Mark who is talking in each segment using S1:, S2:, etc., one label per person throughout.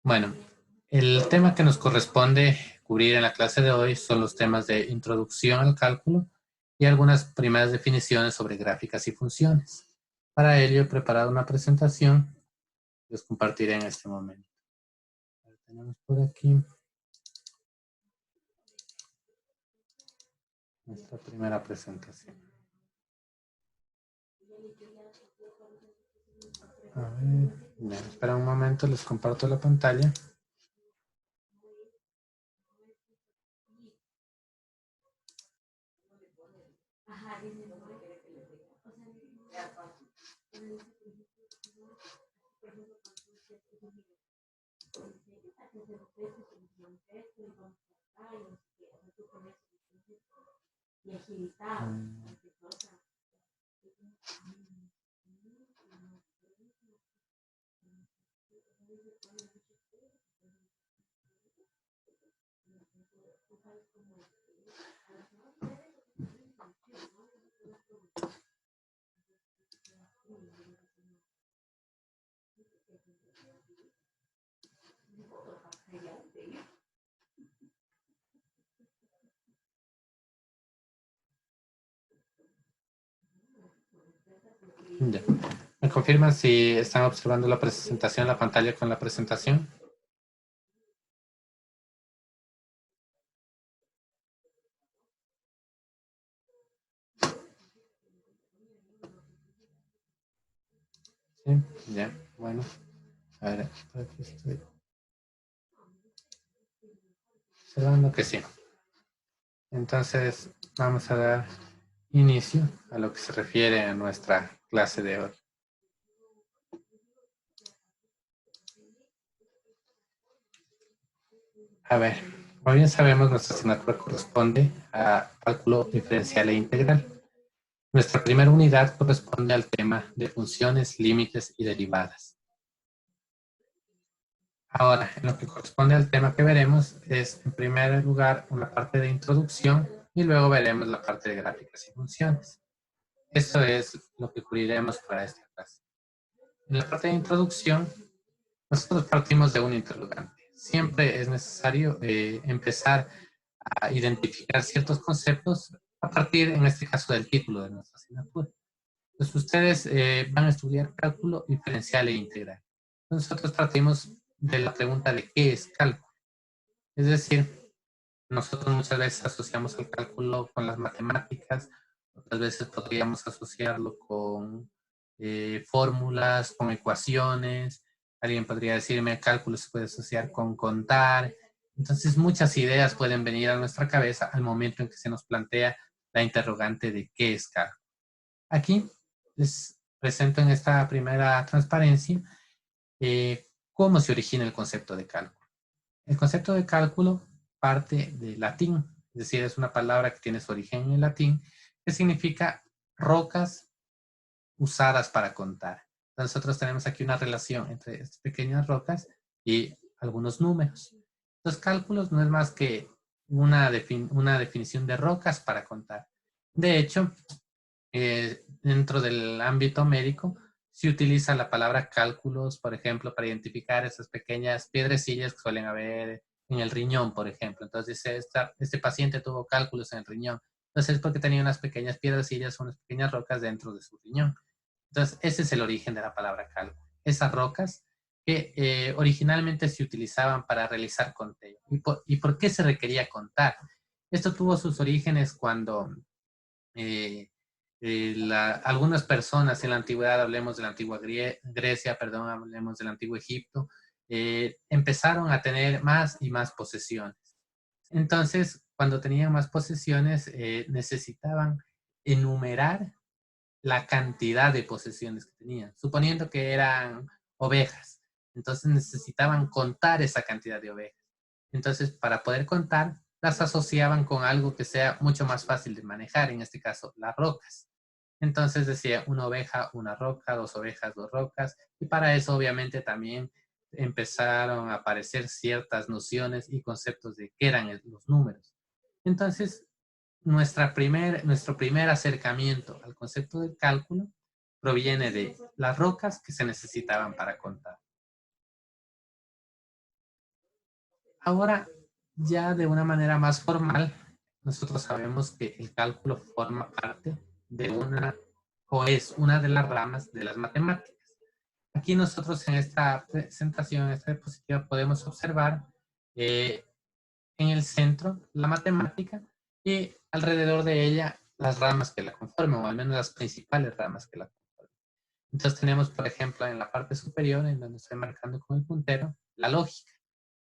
S1: Bueno, el tema que nos corresponde cubrir en la clase de hoy son los temas de introducción al cálculo y algunas primeras definiciones sobre gráficas y funciones. Para ello he preparado una presentación que os compartiré en este momento. Tenemos por aquí nuestra primera presentación. A ver, bien, espera un momento, les comparto la pantalla. Ya. ¿Me confirman si están observando la presentación, la pantalla con la presentación? Sí, ya, bueno. A ver, por aquí estoy observando que sí. Entonces, vamos a dar inicio a lo que se refiere a nuestra clase de hoy. A ver, como bien sabemos, nuestra asignatura corresponde a cálculo diferencial e integral. Nuestra primera unidad corresponde al tema de funciones, límites y derivadas. Ahora, en lo que corresponde al tema que veremos es, en primer lugar, una parte de introducción y luego veremos la parte de gráficas y funciones. Eso es lo que cubriremos para esta clase. En la parte de introducción, nosotros partimos de un interrogante. Siempre es necesario empezar a identificar ciertos conceptos a partir, en este caso, del título de nuestra asignatura. Entonces, ustedes van a estudiar cálculo diferencial e integral. Nosotros partimos de la pregunta de qué es cálculo. Es decir, nosotros muchas veces asociamos el cálculo con las matemáticas, otras veces podríamos asociarlo con fórmulas, con ecuaciones. Alguien podría decirme cálculo se puede asociar con contar. Entonces muchas ideas pueden venir a nuestra cabeza al momento en que se nos plantea la interrogante de qué es cálculo. Aquí les presento en esta primera transparencia cómo se origina el concepto de cálculo. El concepto de cálculo parte del latín, es decir, es una palabra que tiene su origen en el latín, que significa rocas usadas para contar. Nosotros tenemos aquí una relación entre estas pequeñas rocas y algunos números. Los cálculos no es más que una definición de rocas para contar. De hecho, dentro del ámbito médico, se utiliza la palabra cálculos, por ejemplo, para identificar esas pequeñas piedrecillas que suelen haber en el riñón, por ejemplo. Entonces dice, este paciente tuvo cálculos en el riñón. Entonces es porque tenía unas pequeñas piedrecillas, unas pequeñas rocas dentro de su riñón. Entonces ese es el origen de la palabra cálculo. Esas rocas que originalmente se utilizaban para realizar conteo. ¿Y por qué se requería contar? Esto tuvo sus orígenes cuando algunas personas en la antigüedad, hablemos de la antigua Grecia, perdón, hablemos del antiguo Egipto, empezaron a tener más y más posesiones. Entonces, cuando tenían más posesiones, necesitaban enumerar la cantidad de posesiones que tenían, suponiendo que eran ovejas. Entonces necesitaban contar esa cantidad de ovejas. Entonces, para poder contar, las asociaban con algo que sea mucho más fácil de manejar, en este caso, las rocas. Entonces decía una oveja, una roca, dos ovejas, dos rocas, y para eso obviamente también empezaron a aparecer ciertas nociones y conceptos de qué eran los números. Entonces, nuestro primer acercamiento al concepto del cálculo proviene de las rocas que se necesitaban para contar. Ahora, ya de una manera más formal, nosotros sabemos que el cálculo forma parte de una, o es una de las ramas de las matemáticas. Aquí nosotros en esta presentación, en esta diapositiva, podemos observar eh, en el centro la matemática y alrededor de ella las ramas que la conforman, o al menos las principales ramas que la conforman. Entonces tenemos, por ejemplo, en la parte superior, en donde estoy marcando con el puntero, la lógica.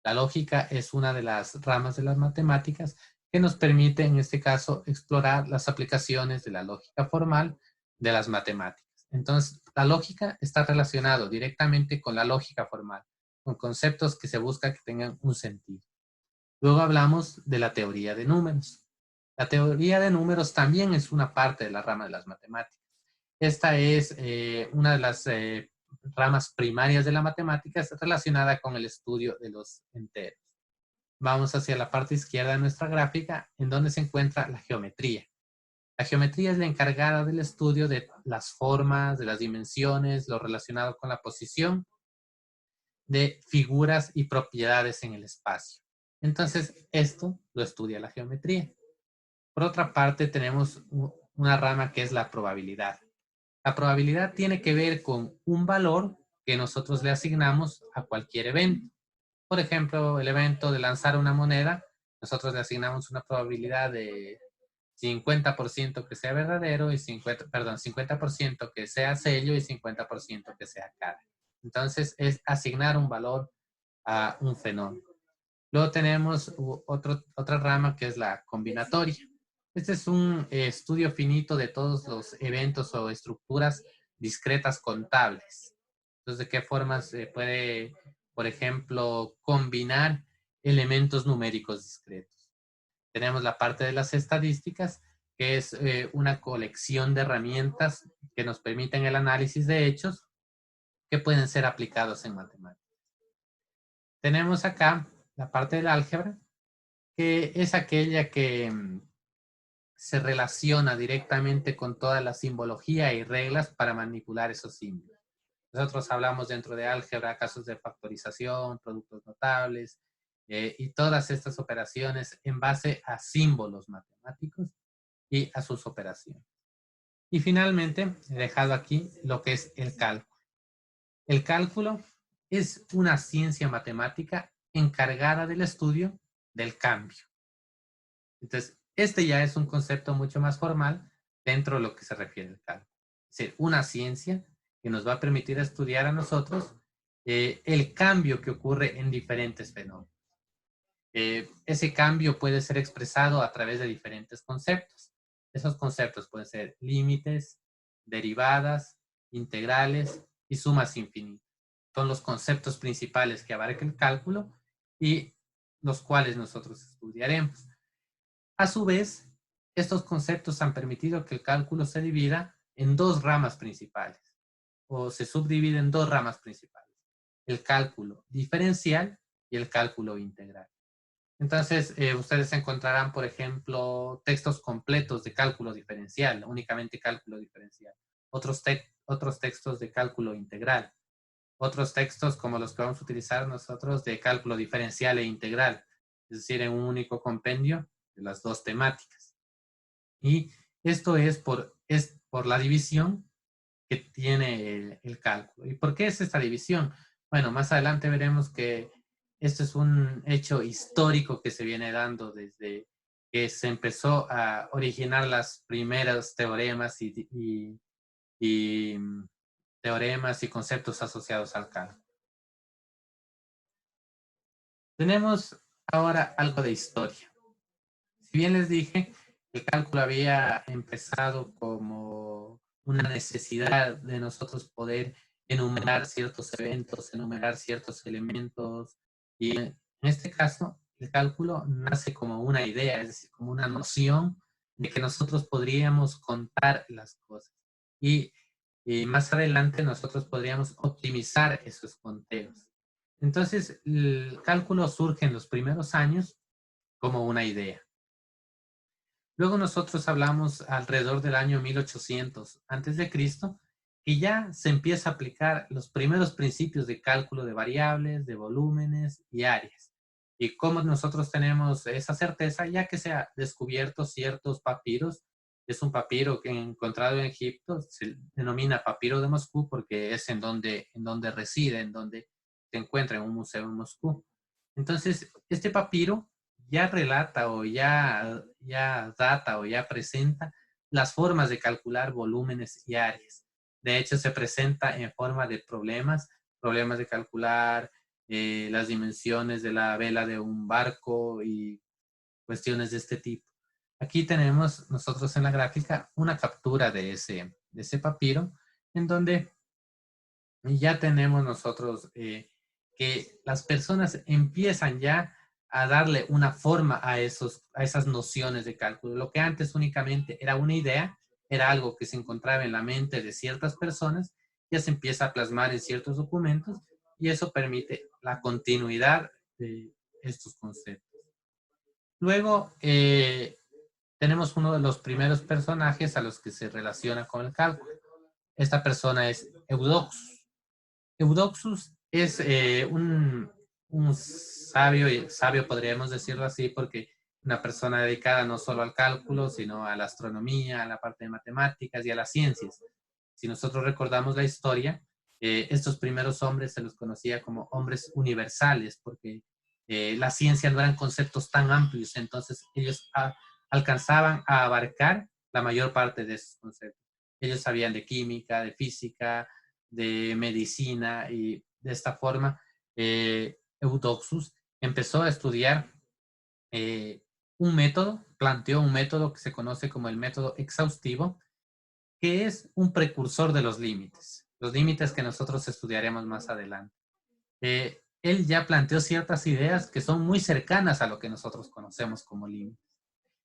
S1: La lógica es una de las ramas de las matemáticas que nos permite, en este caso, explorar las aplicaciones de la lógica formal de las matemáticas. Entonces, la lógica está relacionado directamente con la lógica formal, con conceptos que se busca que tengan un sentido. Luego hablamos de la teoría de números. La teoría de números también es una parte de la rama de las matemáticas. Esta es una de las ramas primarias de la matemática relacionada con el estudio de los enteros. Vamos hacia la parte izquierda de nuestra gráfica, en donde se encuentra la geometría. La geometría es la encargada del estudio de las formas, de las dimensiones, lo relacionado con la posición de figuras y propiedades en el espacio. Entonces, esto lo estudia la geometría. Por otra parte, tenemos una rama que es la probabilidad. La probabilidad tiene que ver con un valor que nosotros le asignamos a cualquier evento. Por ejemplo, el evento de lanzar una moneda, nosotros le asignamos una probabilidad de 50% que sea verdadero y 50% que sea sello y 50% que sea cara. Entonces, es asignar un valor a un fenómeno. Luego tenemos otra rama que es la combinatoria. Este es un estudio finito de todos los eventos o estructuras discretas contables. Entonces, ¿de qué formas se puede, por ejemplo, combinar elementos numéricos discretos? Tenemos la parte de las estadísticas, que es una colección de herramientas que nos permiten el análisis de hechos que pueden ser aplicados en matemáticas. Tenemos acá la parte del álgebra, que es aquella que se relaciona directamente con toda la simbología y reglas para manipular esos símbolos. Nosotros hablamos dentro de álgebra casos de factorización, productos notables y todas estas operaciones en base a símbolos matemáticos y a sus operaciones. Y finalmente, he dejado aquí lo que es el cálculo. El cálculo es una ciencia matemática encargada del estudio del cambio. Entonces, este ya es un concepto mucho más formal dentro de lo que se refiere al cálculo. Es decir, una ciencia que nos va a permitir estudiar a nosotros el cambio que ocurre en diferentes fenómenos. Ese cambio puede ser expresado a través de diferentes conceptos. Esos conceptos pueden ser límites, derivadas, integrales y sumas infinitas. Son los conceptos principales que abarca el cálculo y los cuales nosotros estudiaremos. A su vez, estos conceptos han permitido que el cálculo se divida en dos ramas principales, o se subdivide en dos ramas principales, el cálculo diferencial y el cálculo integral. Entonces, ustedes encontrarán, por ejemplo, textos completos de cálculo diferencial, únicamente cálculo diferencial, otros textos de cálculo integral, otros textos como los que vamos a utilizar nosotros de cálculo diferencial e integral, es decir, en un único compendio de las dos temáticas. Y esto es por la división que tiene el cálculo. ¿Y por qué es esta división? Bueno, más adelante veremos que esto es un hecho histórico que se viene dando desde que se empezó a originar las primeros teoremas y teoremas y conceptos asociados al cálculo. Tenemos ahora algo de historia. Si bien les dije, el cálculo había empezado como una necesidad de nosotros poder enumerar ciertos eventos, enumerar ciertos elementos. Y en este caso, el cálculo nace como una idea, es decir, como una noción de que nosotros podríamos contar las cosas. Y más adelante nosotros podríamos optimizar esos conteos. Entonces, el cálculo surge en los primeros años como una idea. Luego nosotros hablamos alrededor del año 1800 antes de Cristo, que ya se empieza a aplicar los primeros principios de cálculo de variables, de volúmenes y áreas. ¿Y cómo nosotros tenemos esa certeza? Ya que se ha descubierto ciertos papiros. Es un papiro que encontrado en Egipto, se denomina papiro de Moscú porque es en donde reside, en donde se encuentra en un museo en Moscú. Entonces, este papiro ya relata o ya data o ya presenta las formas de calcular volúmenes y áreas. De hecho, se presenta en forma de problemas de calcular las dimensiones de la vela de un barco y cuestiones de este tipo. Aquí tenemos nosotros en la gráfica una captura de ese papiro en donde ya tenemos nosotros que las personas empiezan ya a darle una forma a esas nociones de cálculo. Lo que antes únicamente era una idea, era algo que se encontraba en la mente de ciertas personas, ya se empieza a plasmar en ciertos documentos y eso permite la continuidad de estos conceptos. Luego, tenemos uno de los primeros personajes a los que se relaciona con el cálculo. Esta persona es Eudoxus. Eudoxus es un sabio, sabio podríamos decirlo así, porque una persona dedicada no solo al cálculo, sino a la astronomía, a la parte de matemáticas y a las ciencias. Si nosotros recordamos la historia, estos primeros hombres se los conocía como hombres universales, porque la ciencia no eran conceptos tan amplios, entonces ellos alcanzaban a abarcar la mayor parte de esos conceptos. Ellos sabían de química, de física, de medicina y de esta forma Eudoxus empezó a estudiar un método, planteó un método que se conoce como el método exhaustivo, que es un precursor de los límites que nosotros estudiaremos más adelante. Él ya planteó ciertas ideas que son muy cercanas a lo que nosotros conocemos como límites.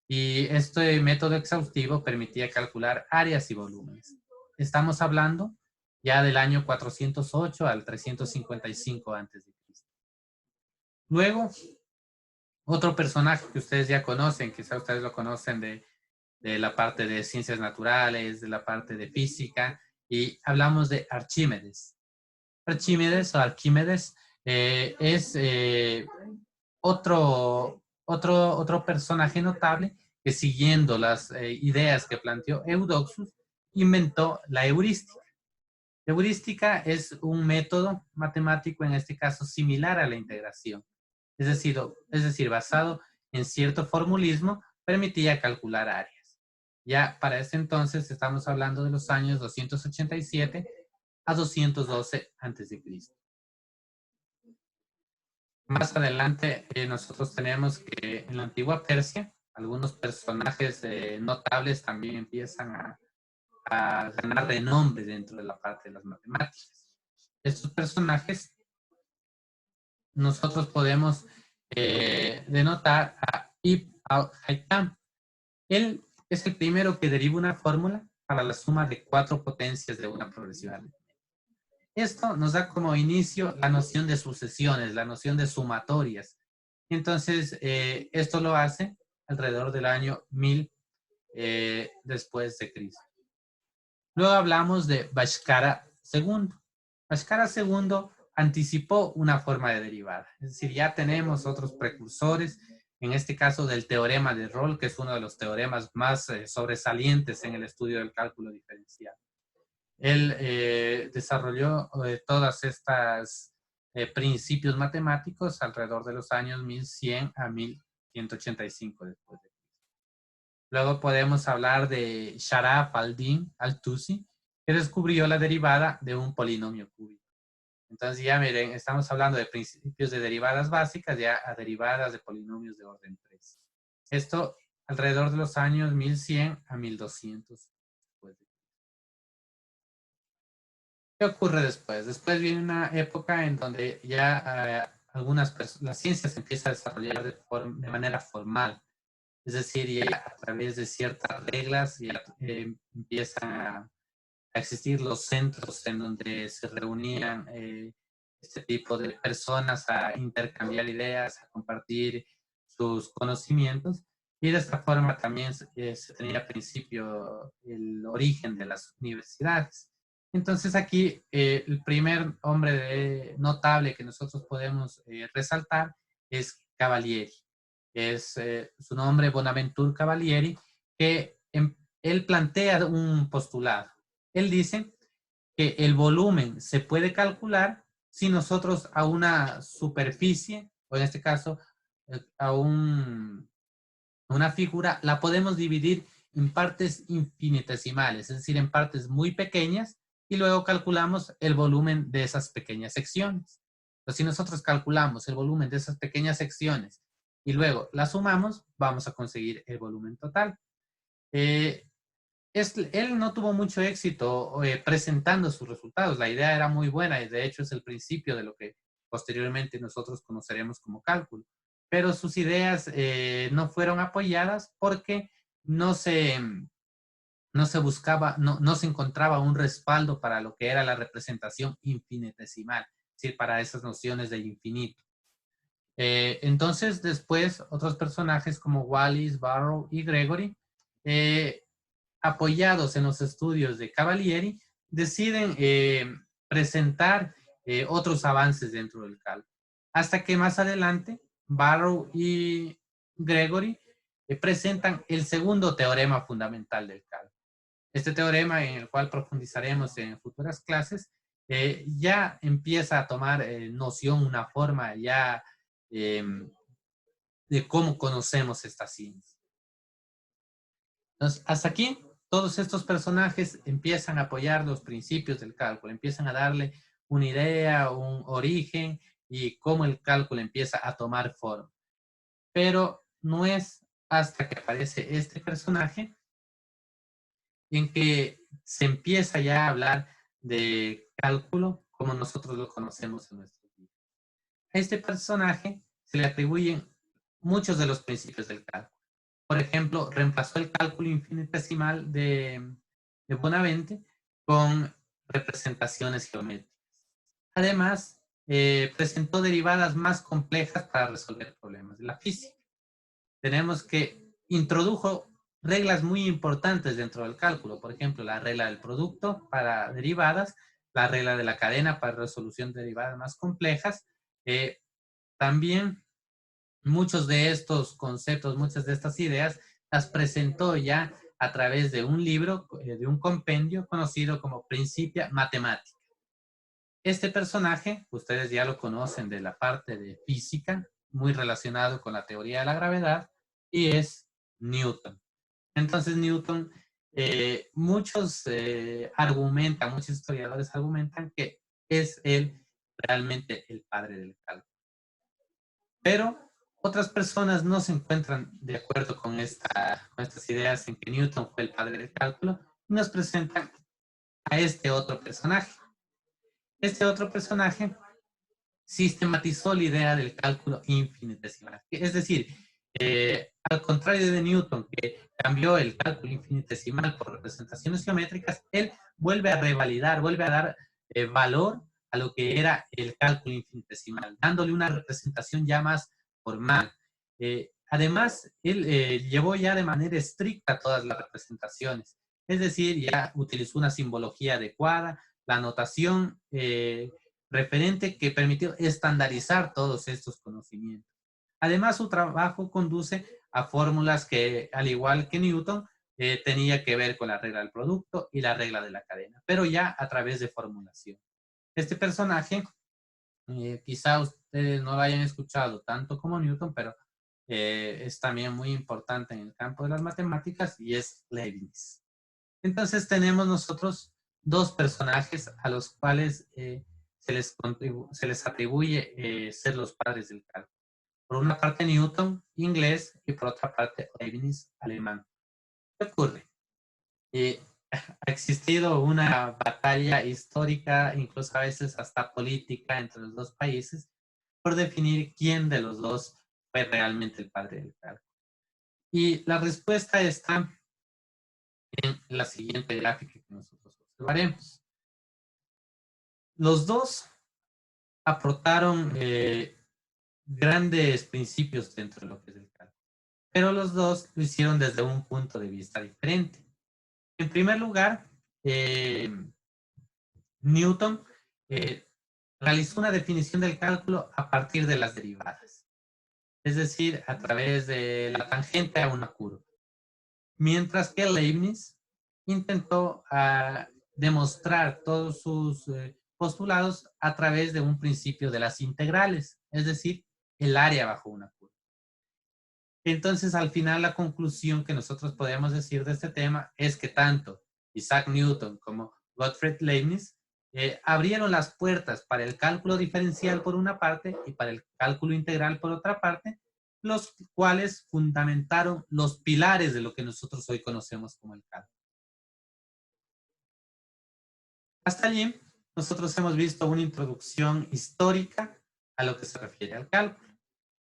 S1: Y este método exhaustivo permitía calcular áreas y volúmenes. Estamos hablando ya del año 408 al 355 a.C. Luego, otro personaje que ustedes ya conocen, quizá ustedes lo conocen de la parte de ciencias naturales, de la parte de física, y hablamos de Arquímedes. Arquímedes es otro personaje notable que siguiendo las ideas que planteó Eudoxus, inventó la heurística. La heurística es un método matemático, en este caso, similar a la integración. Es decir, basado en cierto formulismo, permitía calcular áreas. Ya para ese entonces estamos hablando de los años 287 a 212 a.C. Más adelante nosotros tenemos que en la antigua Persia algunos personajes notables también empiezan a ganar renombre dentro de la parte de las matemáticas. Estos personajes nosotros podemos denotar a Ibn al-Haytham. Él es el primero que deriva una fórmula para la suma de 4 potencias de una progresión. Esto nos da como inicio la noción de sucesiones, la noción de sumatorias. Entonces, esto lo hace alrededor del año 1000 después de Cristo. Luego hablamos de Bhaskara II. Bhaskara II anticipó una forma de derivada. Es decir, ya tenemos otros precursores, en este caso del teorema de Rolle, que es uno de los teoremas más sobresalientes en el estudio del cálculo diferencial. Él desarrolló todas estas principios matemáticos alrededor de los años 1100 a 1185 después de Cristo. Luego podemos hablar de Sharaf al-Din al-Tusi, que descubrió la derivada de un polinomio cúbico. Entonces ya miren, estamos hablando de principios de derivadas básicas ya a derivadas de polinomios de orden 3. Esto alrededor de los años 1100 a 1200. ¿Qué ocurre después? Después viene una época en donde ya la ciencia se empieza a desarrollar de manera formal. Es decir, ya a través de ciertas reglas ya empiezan a existir los centros en donde se reunían este tipo de personas a intercambiar ideas, a compartir sus conocimientos. Y de esta forma también se tenía al principio el origen de las universidades. Entonces aquí el primer hombre notable que nosotros podemos resaltar es Cavalieri. Es su nombre, Bonaventure Cavalieri, que él plantea un postulado. Él dice que el volumen se puede calcular si nosotros a una superficie, o en este caso a una figura, la podemos dividir en partes infinitesimales, es decir, en partes muy pequeñas, y luego calculamos el volumen de esas pequeñas secciones. Entonces, si nosotros calculamos el volumen de esas pequeñas secciones y luego las sumamos, vamos a conseguir el volumen total. Él no tuvo mucho éxito presentando sus resultados. La idea era muy buena y de hecho es el principio de lo que posteriormente nosotros conoceremos como cálculo. Pero sus ideas no fueron apoyadas porque no se, no se buscaba, no se encontraba un respaldo para lo que era la representación infinitesimal, es decir, para esas nociones de infinito. Entonces, después, otros personajes como Wallis, Barrow y Gregory apoyados en los estudios de Cavalieri, deciden presentar otros avances dentro del cálculo. Hasta que más adelante, Barrow y Gregory presentan el segundo teorema fundamental del cálculo. Este teorema, en el cual profundizaremos en futuras clases, ya empieza a tomar noción, una forma ya de cómo conocemos esta ciencia. Entonces, hasta aquí, todos estos personajes empiezan a apoyar los principios del cálculo, empiezan a darle una idea, un origen y cómo el cálculo empieza a tomar forma. Pero no es hasta que aparece este personaje en que se empieza ya a hablar de cálculo como nosotros lo conocemos en nuestro día. A este personaje se le atribuyen muchos de los principios del cálculo. Por ejemplo, reemplazó el cálculo infinitesimal de Bonavente con representaciones geométricas. Además, presentó derivadas más complejas para resolver problemas de la física. Tenemos que introdujo reglas muy importantes dentro del cálculo, por ejemplo, la regla del producto para derivadas, la regla de la cadena para resolución de derivadas más complejas. También muchos de estos conceptos, muchas de estas ideas, las presentó ya a través de un libro, de un compendio conocido como Principia Mathematica. Este personaje, ustedes ya lo conocen de la parte de física, muy relacionado con la teoría de la gravedad, y es Newton. Entonces Newton, muchos argumentan, muchos historiadores argumentan que es él realmente el padre del cálculo. Pero otras personas no se encuentran de acuerdo con estas ideas en que Newton fue el padre del cálculo y nos presentan a este otro personaje. Este otro personaje sistematizó la idea del cálculo infinitesimal. Es decir, al contrario de Newton, que cambió el cálculo infinitesimal por representaciones geométricas, él vuelve a revalidar, vuelve a dar valor a lo que era el cálculo infinitesimal, dándole una representación ya más formal. Además, él llevó ya de manera estricta todas las representaciones, es decir, ya utilizó una simbología adecuada, la notación referente que permitió estandarizar todos estos conocimientos. Además, su trabajo conduce a fórmulas que, al igual que Newton, tenía que ver con la regla del producto y la regla de la cadena, pero ya a través de formulación. Este personaje, quizá ustedes no lo hayan escuchado tanto como Newton, pero es también muy importante en el campo de las matemáticas y es Leibniz. Entonces tenemos nosotros dos personajes a los cuales se les atribuye ser los padres del cálculo. Por una parte Newton, inglés, y por otra parte Leibniz, alemán. ¿Qué ocurre? Ha existido una batalla histórica, incluso a veces hasta política, entre los dos países, por definir quién de los dos fue realmente el padre del cálculo. Y la respuesta está en la siguiente gráfica que nosotros observaremos. Los dos aportaron grandes principios dentro de lo que es el cálculo, pero los dos lo hicieron desde un punto de vista diferente. En primer lugar, Newton realizó una definición del cálculo a partir de las derivadas. es decir, a través de la tangente a una curva. Mientras que Leibniz intentó demostrar todos sus postulados a través de un principio de las integrales, es decir, el área bajo una curva. Entonces, al final, la conclusión que nosotros podemos decir de este tema es que tanto Isaac Newton como Gottfried Leibniz abrieron las puertas para el cálculo diferencial por una parte y para el cálculo integral por otra parte, los cuales fundamentaron los pilares de lo que nosotros hoy conocemos como el cálculo. Hasta allí, nosotros hemos visto una introducción histórica a lo que se refiere al cálculo.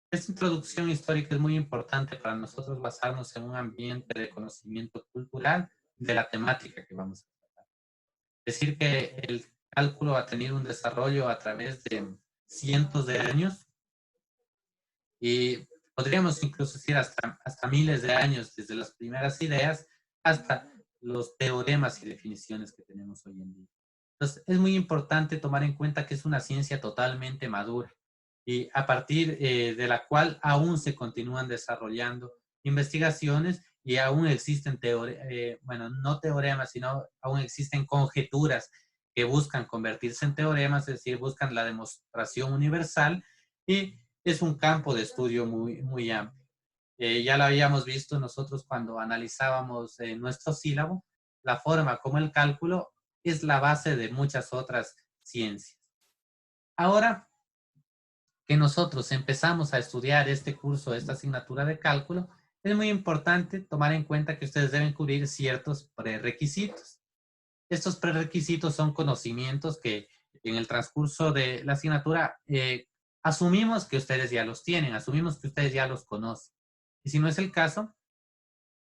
S1: Esta introducción histórica es muy importante para nosotros basarnos en un ambiente de conocimiento cultural de la temática que vamos a tratar. Decir que el cálculo ha tenido un desarrollo a través de cientos de años y podríamos incluso decir hasta miles de años, desde las primeras ideas hasta los teoremas y definiciones que tenemos hoy en día. Entonces, es muy importante tomar en cuenta que es una ciencia totalmente madura y a partir de la cual aún se continúan desarrollando investigaciones y aún existen bueno, no teoremas, sino aún existen conjeturas que buscan convertirse en teoremas, es decir, buscan la demostración universal y es un campo de estudio muy, muy amplio. Ya lo habíamos visto nosotros cuando analizábamos nuestro sílabo, la forma como el cálculo es la base de muchas otras ciencias. Ahora que nosotros empezamos a estudiar este curso, esta asignatura de cálculo, es muy importante tomar en cuenta que ustedes deben cubrir ciertos prerequisitos. Estos prerequisitos son conocimientos que en el transcurso de la asignatura asumimos que ustedes ya los tienen, asumimos que ustedes ya los conocen. Y si no es el caso,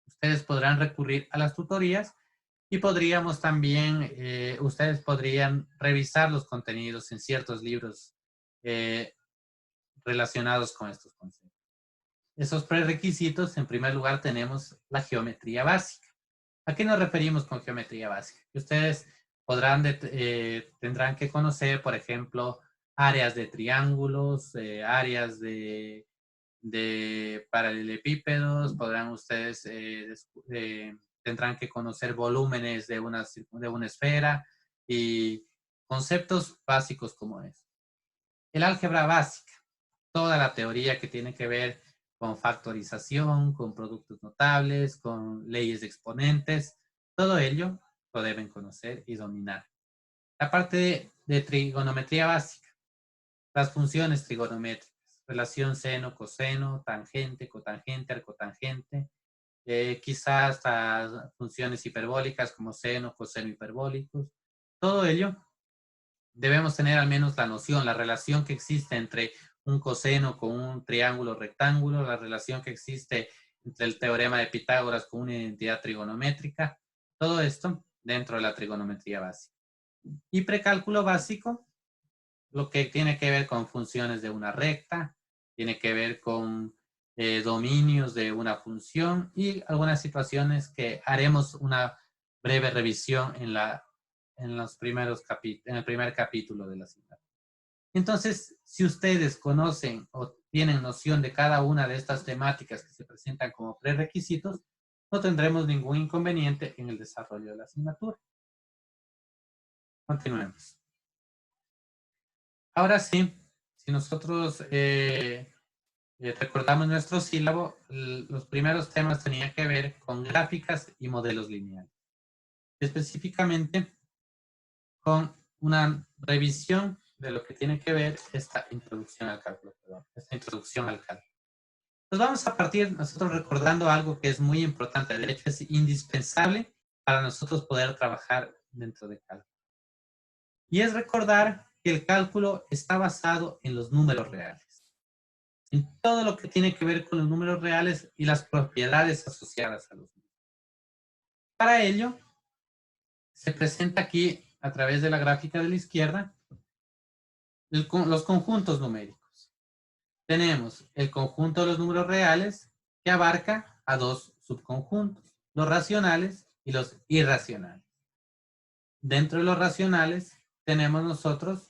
S1: ustedes podrán recurrir a las tutorías y podríamos también, ustedes podrían revisar los contenidos en ciertos libros relacionados con estos conceptos. Esos prerequisitos, en primer lugar, tenemos la geometría básica. ¿A qué nos referimos con geometría básica? Ustedes tendrán que conocer, por ejemplo, áreas de triángulos, áreas de paralelepípedos, podrán ustedes, tendrán que conocer volúmenes de una esfera y conceptos básicos como es. El álgebra básica, toda la teoría que tiene que ver con factorización, con productos notables, con leyes de exponentes, todo ello lo deben conocer y dominar. La parte de trigonometría básica, las funciones trigonométricas, relación seno, coseno, tangente, cotangente, arcotangente, quizás hasta funciones hiperbólicas como seno, coseno hiperbólicos. Todo ello debemos tener al menos la noción, la relación que existe entre un coseno con un triángulo rectángulo, la relación que existe entre el teorema de Pitágoras con una identidad trigonométrica, todo esto dentro de la trigonometría básica. Y precálculo básico, lo que tiene que ver con funciones de una recta, tiene que ver con dominios de una función y algunas situaciones que haremos una breve revisión en el primer capítulo de la asignatura. Entonces, si ustedes conocen o tienen noción de cada una de estas temáticas que se presentan como prerequisitos, no tendremos ningún inconveniente en el desarrollo de la asignatura. Continuemos. Ahora sí, si nosotros recordamos nuestro sílabo, los primeros temas tenían que ver con gráficas y modelos lineales. Específicamente con una revisión de lo que tiene que ver esta introducción al cálculo. Pues vamos a partir nosotros recordando algo que es muy importante, de hecho es indispensable para nosotros poder trabajar dentro de cálculo. Y es recordar que el cálculo está basado en los números reales, en todo lo que tiene que ver con los números reales y las propiedades asociadas a los números. Para ello, se presenta aquí a través de la gráfica de la izquierda los conjuntos numéricos. Tenemos el conjunto de los números reales que abarca a dos subconjuntos, los racionales y los irracionales. Dentro de los racionales tenemos nosotros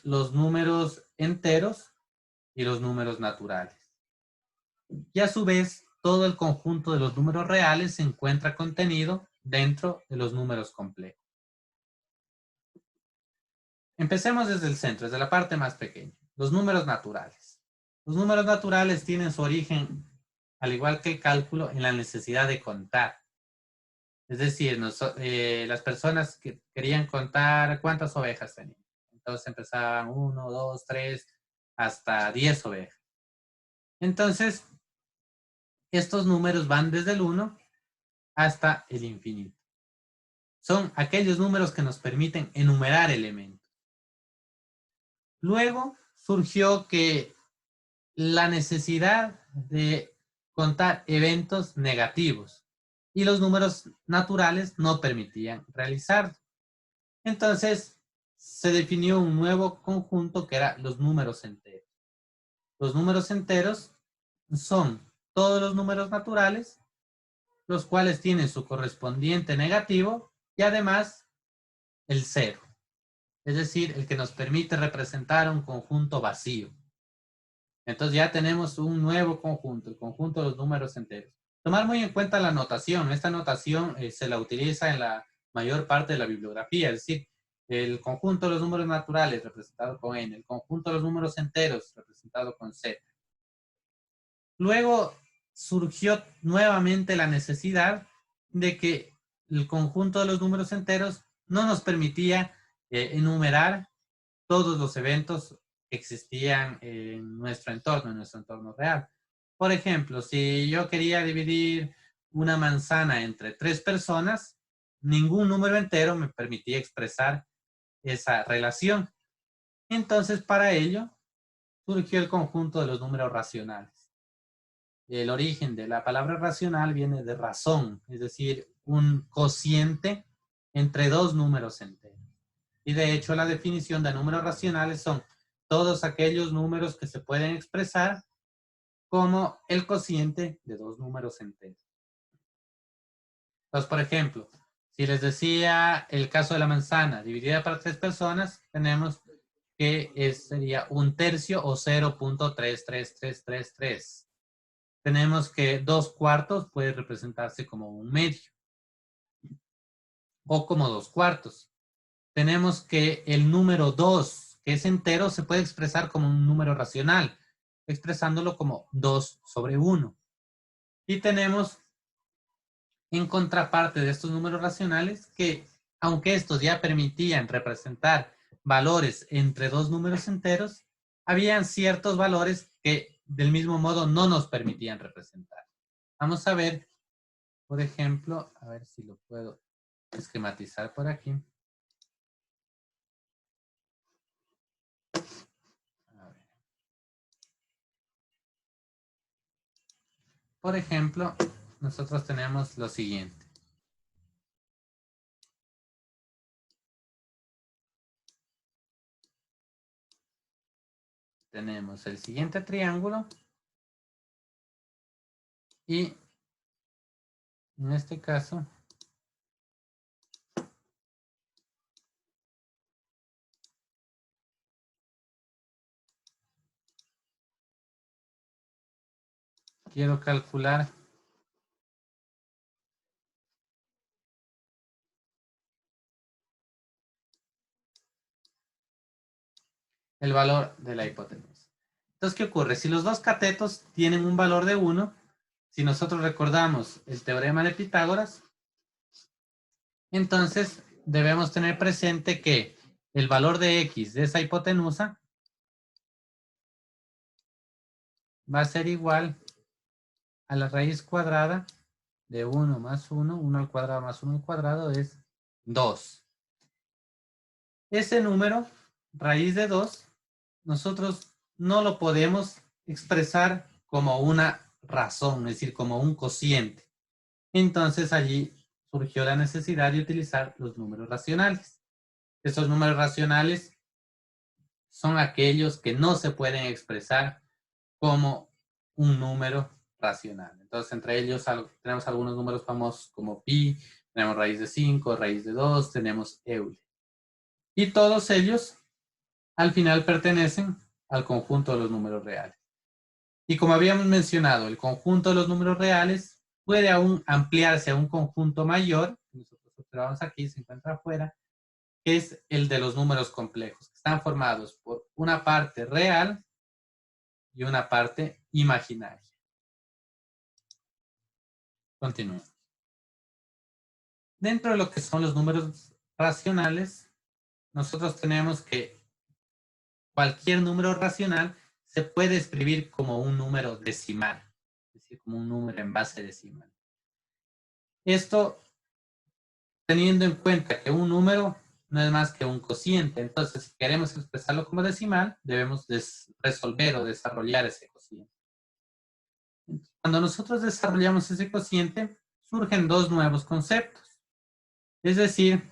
S1: los números enteros y los números naturales. Y a su vez, todo el conjunto de los números reales se encuentra contenido dentro de los números complejos. Empecemos desde el centro, desde la parte más pequeña, los números naturales. Los números naturales tienen su origen, al igual que el cálculo, en la necesidad de contar. Es decir, las personas que querían contar cuántas ovejas tenían. Entonces empezaban 1, 2, 3, hasta 10 ovejas. Entonces, estos números van desde el 1 hasta el infinito. Son aquellos números que nos permiten enumerar elementos. Luego surgió que la necesidad de contar eventos negativos y los números naturales no permitían realizarlo. Entonces, se definió un nuevo conjunto que era los números enteros. Los números enteros son todos los números naturales, los cuales tienen su correspondiente negativo y además el cero. Es decir, el que nos permite representar un conjunto vacío. Entonces ya tenemos un nuevo conjunto, el conjunto de los números enteros. Tomar muy en cuenta la notación. Esta notación se la utiliza en la mayor parte de la bibliografía, es decir, el conjunto de los números naturales representado con n, el conjunto de los números enteros representado con z. Luego surgió nuevamente la necesidad de que el conjunto de los números enteros no nos permitía enumerar todos los eventos que existían en nuestro entorno real. Por ejemplo, si yo quería dividir una manzana entre 3 personas, ningún número entero me permitía expresar esa relación. Entonces, para ello, surgió el conjunto de los números racionales. El origen de la palabra racional viene de razón, es decir, un cociente entre dos números enteros. Y de hecho, la definición de números racionales son todos aquellos números que se pueden expresar como el cociente de dos números enteros. Entonces, por ejemplo, si les decía el caso de la manzana dividida para 3 personas, tenemos que sería 1/3 o 0.33333. Tenemos que 2/4 puede representarse como 1/2 o como 2/4. Tenemos que el número 2, que es entero, se puede expresar como un número racional, expresándolo como 2/1. Y tenemos en contraparte de estos números racionales que, aunque estos ya permitían representar valores entre dos números enteros, habían ciertos valores que del mismo modo no nos permitían representar. Vamos a ver, por ejemplo, a ver si lo puedo esquematizar por aquí. Por ejemplo, nosotros tenemos lo siguiente. Tenemos el siguiente triángulo y en este caso quiero calcular el valor de la hipotenusa. Entonces, ¿qué ocurre? Si los dos catetos tienen un valor de 1, si nosotros recordamos el teorema de Pitágoras, entonces debemos tener presente que el valor de x de esa hipotenusa va a ser igual a la raíz cuadrada de 1 más 1, 1 al cuadrado más 1 al cuadrado es 2. Ese número, raíz de 2, nosotros no lo podemos expresar como una razón, es decir, como un cociente. Entonces allí surgió la necesidad de utilizar los números racionales. Estos números racionales son aquellos que no se pueden expresar como un número racional. Entonces, entre ellos tenemos algunos números famosos como pi, tenemos raíz de 5, raíz de 2, tenemos Euler. Y todos ellos, al final, pertenecen al conjunto de los números reales. Y como habíamos mencionado, el conjunto de los números reales puede aún ampliarse a un conjunto mayor, que nosotros observamos aquí, se encuentra afuera, que es el de los números complejos, que están formados por una parte real y una parte imaginaria. Continúo. Dentro de lo que son los números racionales, nosotros tenemos que cualquier número racional se puede escribir como un número decimal, es decir, como un número en base decimal. Esto teniendo en cuenta que un número no es más que un cociente. Entonces, si queremos expresarlo como decimal, debemos resolver o desarrollar ese cociente. Cuando nosotros desarrollamos ese cociente, surgen dos nuevos conceptos. Es decir,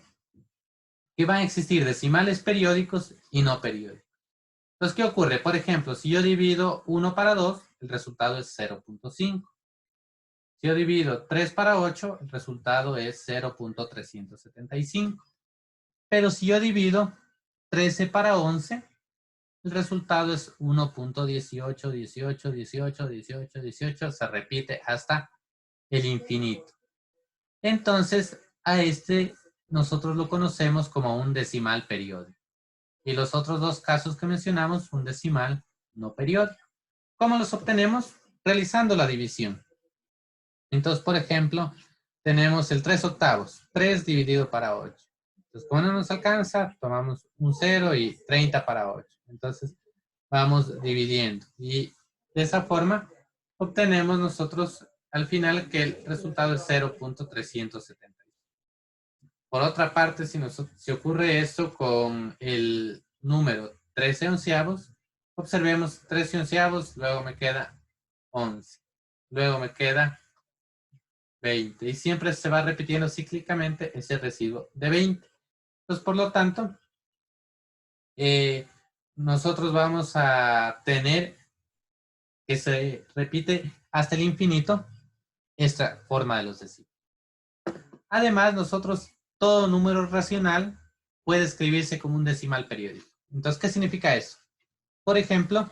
S1: que van a existir decimales periódicos y no periódicos. Entonces, ¿qué ocurre? Por ejemplo, si yo divido 1 para 2, el resultado es 0.5. Si yo divido 3 para 8, el resultado es 0.375. Pero si yo divido 13 para 11, el resultado es 1.18, 18, 18, 18, 18, se repite hasta el infinito. Entonces, a este nosotros lo conocemos como un decimal periódico. Y los otros dos casos que mencionamos, un decimal no periódico. ¿Cómo los obtenemos? Realizando la división. Entonces, por ejemplo, tenemos el 3 octavos, 3 dividido para 8. Entonces, como no nos alcanza, tomamos un 0 y 30 para 8. Entonces, vamos dividiendo. Y de esa forma, obtenemos nosotros al final que el resultado es 0.370. Por otra parte, si ocurre esto con el número 13 onceavos, observemos 13 onceavos, luego me queda 11. Luego me queda 20. Y siempre se va repitiendo cíclicamente ese residuo de 20. Entonces, por lo tanto, nosotros vamos a tener que se repite hasta el infinito esta forma de los decimales. Además, nosotros, todo número racional puede escribirse como un decimal periódico. Entonces, ¿qué significa eso? Por ejemplo,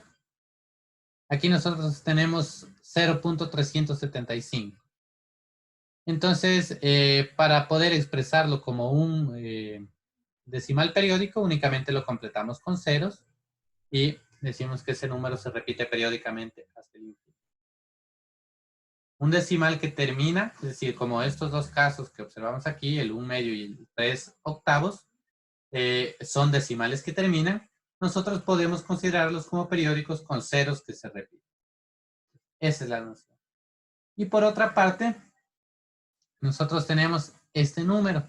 S1: aquí nosotros tenemos 0.375. Entonces, para poder expresarlo como un decimal periódico, únicamente lo completamos con ceros y decimos que ese número se repite periódicamente hasta el infinito. Un decimal que termina, es decir, como estos dos casos que observamos aquí, el 1 medio y el 3 octavos, son decimales que terminan, nosotros podemos considerarlos como periódicos con ceros que se repiten. Esa es la noción. Y por otra parte, nosotros tenemos este número,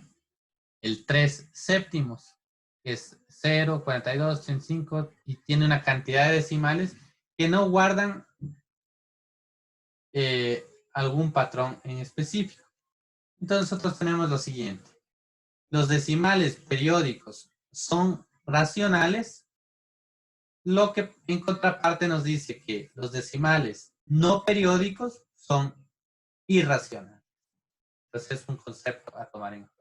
S1: el 3 séptimos, que es 0, 42, 35, y tiene una cantidad de decimales que no guardan algún patrón en específico. Entonces nosotros tenemos lo siguiente. Los decimales periódicos son racionales, lo que en contraparte nos dice que los decimales no periódicos son irracionales. Entonces es un concepto a tomar en cuenta.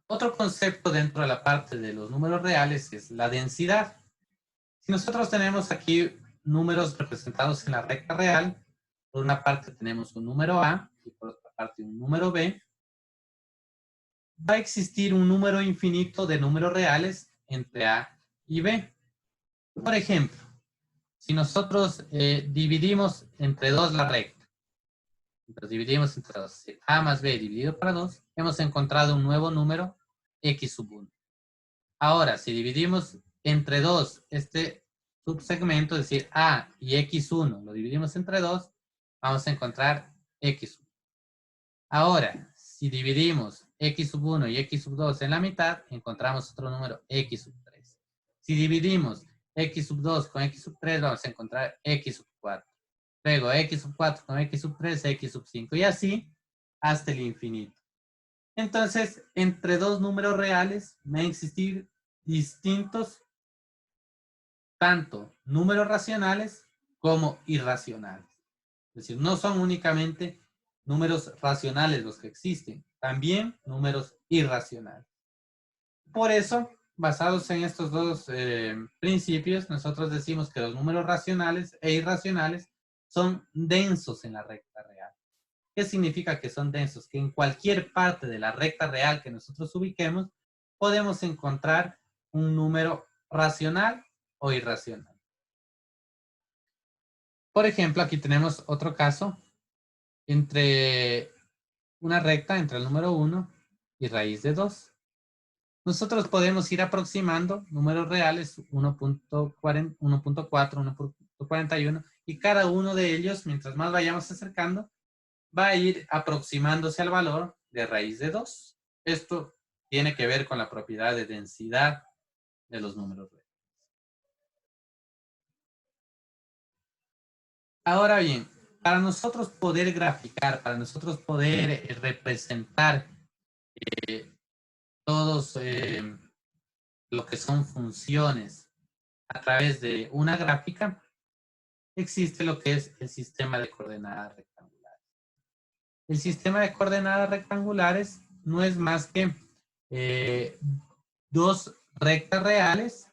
S1: Otro concepto dentro de la parte de los números reales es la densidad. Si nosotros tenemos aquí números representados en la recta real, por una parte tenemos un número A y por otra parte un número B, va a existir un número infinito de números reales entre A y B. Por ejemplo, si nosotros dividimos entre 2 la recta, entonces dividimos entre 2, A más B dividido para 2, hemos encontrado un nuevo número, X sub 1. Ahora, si dividimos entre 2 este subsegmento, es decir, A y X1, lo dividimos entre 2, vamos a encontrar X1. Ahora, si dividimos X sub 1 y X sub 2 en la mitad, encontramos otro número, X sub 3. Si dividimos X sub 2 con X sub 3, vamos a encontrar X sub 4. Luego X sub 4 con X sub 3, X sub 5. Y así hasta el infinito. Entonces, entre dos números reales van a existir distintos, tanto números racionales como irracionales. Es decir, no son únicamente números racionales los que existen, también números irracionales. Por eso basados en estos dos principios, nosotros decimos que los números racionales e irracionales son densos en la recta real. ¿Qué significa que son densos? Que en cualquier parte de la recta real que nosotros ubiquemos, podemos encontrar un número racional o irracional. Por ejemplo, aquí tenemos otro caso entre una recta entre el número 1 y raíz de 2. Nosotros podemos ir aproximando números reales 1.4, 1.41 y cada uno de ellos, mientras más vayamos acercando, va a ir aproximándose al valor de raíz de 2. Esto tiene que ver con la propiedad de densidad de los números reales. Ahora bien, para nosotros poder graficar, para nosotros poder representar todos lo que son funciones a través de una gráfica, existe lo que es el sistema de coordenadas rectangulares. El sistema de coordenadas rectangulares no es más que dos rectas reales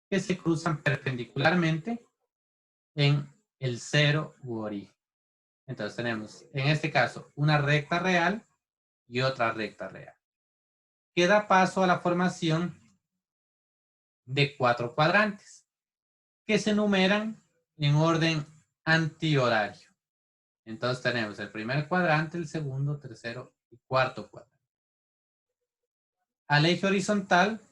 S1: que se cruzan perpendicularmente en el cero u origen. Entonces tenemos, en este caso, una recta real y otra recta real, que da paso a la formación de 4 cuadrantes, que se numeran en orden antihorario. Entonces tenemos el primer cuadrante, el segundo, tercero y cuarto cuadrante. Al eje horizontal,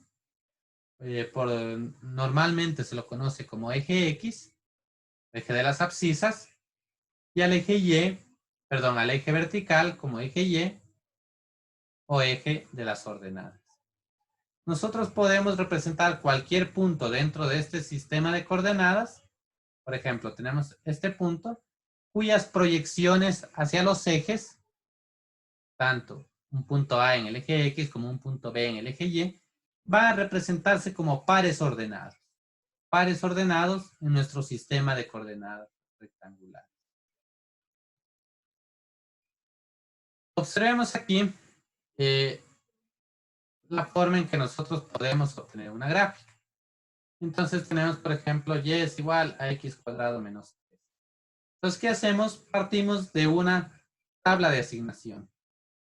S1: normalmente se lo conoce como eje X, eje de las abscisas, y al eje Y, perdón, al eje vertical como eje Y o eje de las ordenadas. Nosotros podemos representar cualquier punto dentro de este sistema de coordenadas. Por ejemplo, tenemos este punto cuyas proyecciones hacia los ejes, tanto un punto A en el eje X como un punto B en el eje Y, va a representarse como pares ordenados. Pares ordenados en nuestro sistema de coordenadas rectangulares. Observemos aquí la forma en que nosotros podemos obtener una gráfica. Entonces tenemos, por ejemplo, y es igual a x cuadrado menos 3. Entonces, ¿qué hacemos? Partimos de una tabla de asignación.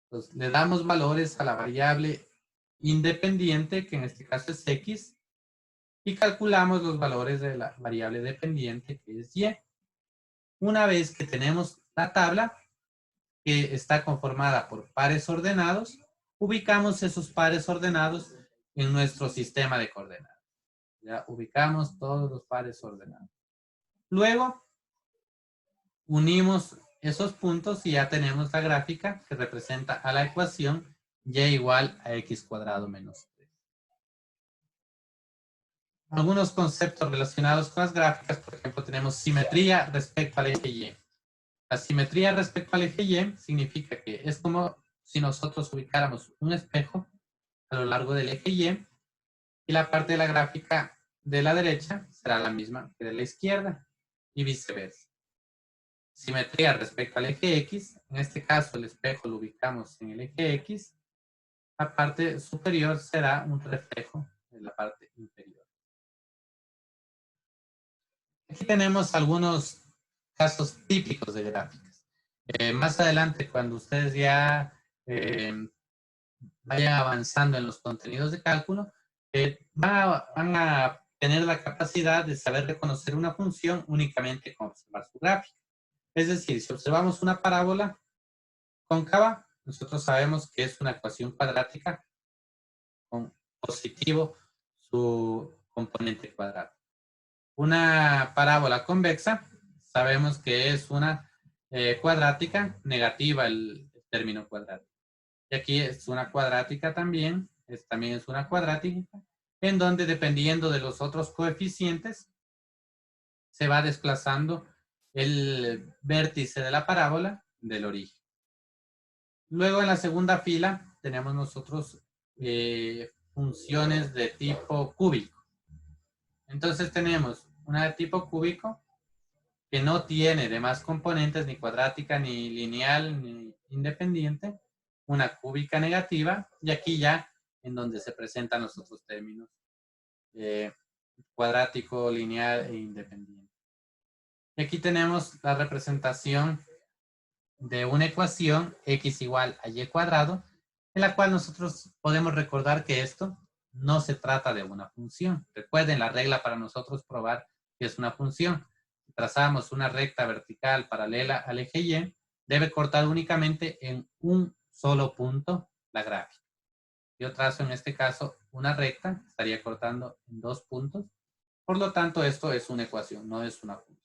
S1: Entonces, le damos valores a la variable independiente, que en este caso es x, y calculamos los valores de la variable dependiente, que es y. Una vez que tenemos la tabla, que está conformada por pares ordenados, ubicamos esos pares ordenados en nuestro sistema de coordenadas. Ya ubicamos todos los pares ordenados. Luego, unimos esos puntos y ya tenemos la gráfica que representa a la ecuación y igual a x cuadrado menos 3. Algunos conceptos relacionados con las gráficas, por ejemplo, tenemos simetría respecto al eje Y. La simetría respecto al eje Y significa que es como si nosotros ubicáramos un espejo a lo largo del eje y la parte de la gráfica de la derecha será la misma que de la izquierda y viceversa. Simetría respecto al eje X, en este caso el espejo lo ubicamos en el eje X, la parte superior será un reflejo de la parte inferior. Aquí tenemos algunos casos típicos de gráficas. Más adelante, cuando ustedes ya vayan avanzando en los contenidos de cálculo, van a tener la capacidad de saber reconocer una función únicamente con observar su gráfica. Es decir, si observamos una parábola cóncava, nosotros sabemos que es una ecuación cuadrática con positivo su componente cuadrado. Una parábola convexa, sabemos que es una cuadrática negativa el término cuadrático. Y aquí es una cuadrática también es una cuadrática, en donde dependiendo de los otros coeficientes, se va desplazando el vértice de la parábola del origen. Luego en la segunda fila tenemos nosotros funciones de tipo cúbico. Entonces tenemos una de tipo cúbico que no tiene demás componentes, ni cuadrática, ni lineal, ni independiente. Una cúbica negativa, y aquí ya en donde se presentan los otros términos, cuadrático, lineal e independiente. Y aquí tenemos la representación de una ecuación x igual a y cuadrado, en la cual nosotros podemos recordar que esto no se trata de una función. Recuerden la regla para nosotros probar que es una función. Si trazamos una recta vertical paralela al eje Y, debe cortar únicamente en un solo punto la gráfica. Yo trazo en este caso una recta, estaría cortando en 2 puntos. Por lo tanto, esto es una ecuación, no es una función.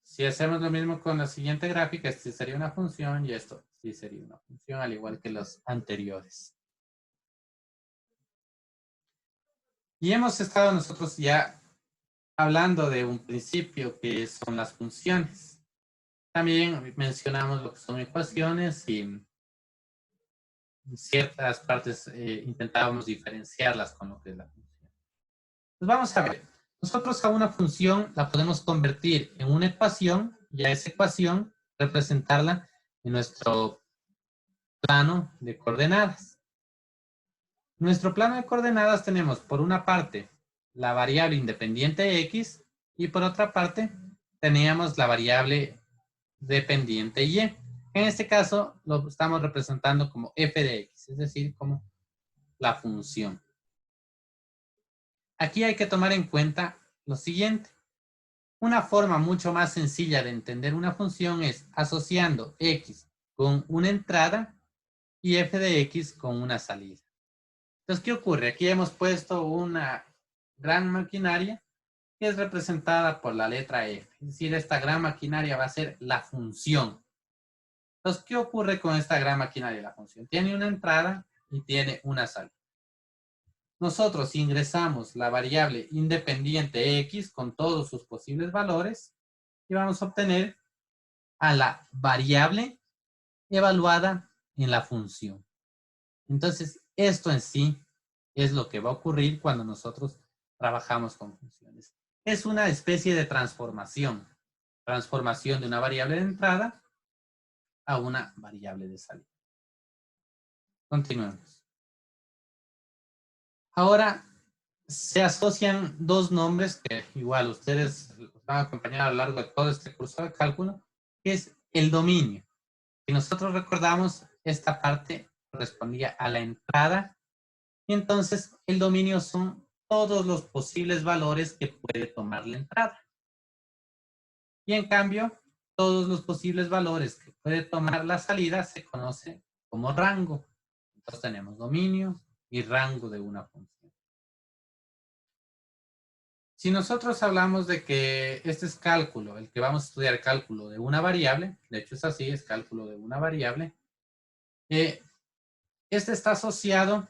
S1: Si hacemos lo mismo con la siguiente gráfica, este sería una función y esto sí sería una función, al igual que los anteriores. Y hemos estado nosotros ya hablando de un principio que son las funciones. También mencionamos lo que son ecuaciones y en ciertas partes intentábamos diferenciarlas con lo que es la función. Pues vamos a ver. Nosotros a una función la podemos convertir en una ecuación y a esa ecuación representarla en nuestro plano de coordenadas. En nuestro plano de coordenadas tenemos por una parte la variable independiente x y por otra parte teníamos la variable dependiente y. En este caso lo estamos representando como f de x, es decir, como la función. Aquí hay que tomar en cuenta lo siguiente. Una forma mucho más sencilla de entender una función es asociando x con una entrada y f de x con una salida. Entonces, ¿qué ocurre? Aquí hemos puesto una gran maquinaria que es representada por la letra F. Es decir, esta gran maquinaria va a ser la función. Entonces, ¿qué ocurre con esta gran maquinaria? La función tiene una entrada y tiene una salida. Nosotros ingresamos la variable independiente x con todos sus posibles valores y vamos a obtener a la variable evaluada en la función. Entonces, esto en sí es lo que va a ocurrir cuando nosotros trabajamos con funciones. Es una especie de transformación. Transformación de una variable de entrada a una variable de salida. Continuemos. Ahora se asocian dos nombres que igual ustedes van a acompañar a lo largo de todo este curso de cálculo, que es el dominio. Si nosotros recordamos, esta parte correspondía a la entrada y entonces el dominio son todos los posibles valores que puede tomar la entrada. Y en cambio, todos los posibles valores que puede tomar la salida se conoce como rango. Entonces tenemos dominio y rango de una función. Si nosotros hablamos de que este es cálculo, el que vamos a estudiar cálculo de una variable, de hecho es así, es cálculo de una variable, este está asociado,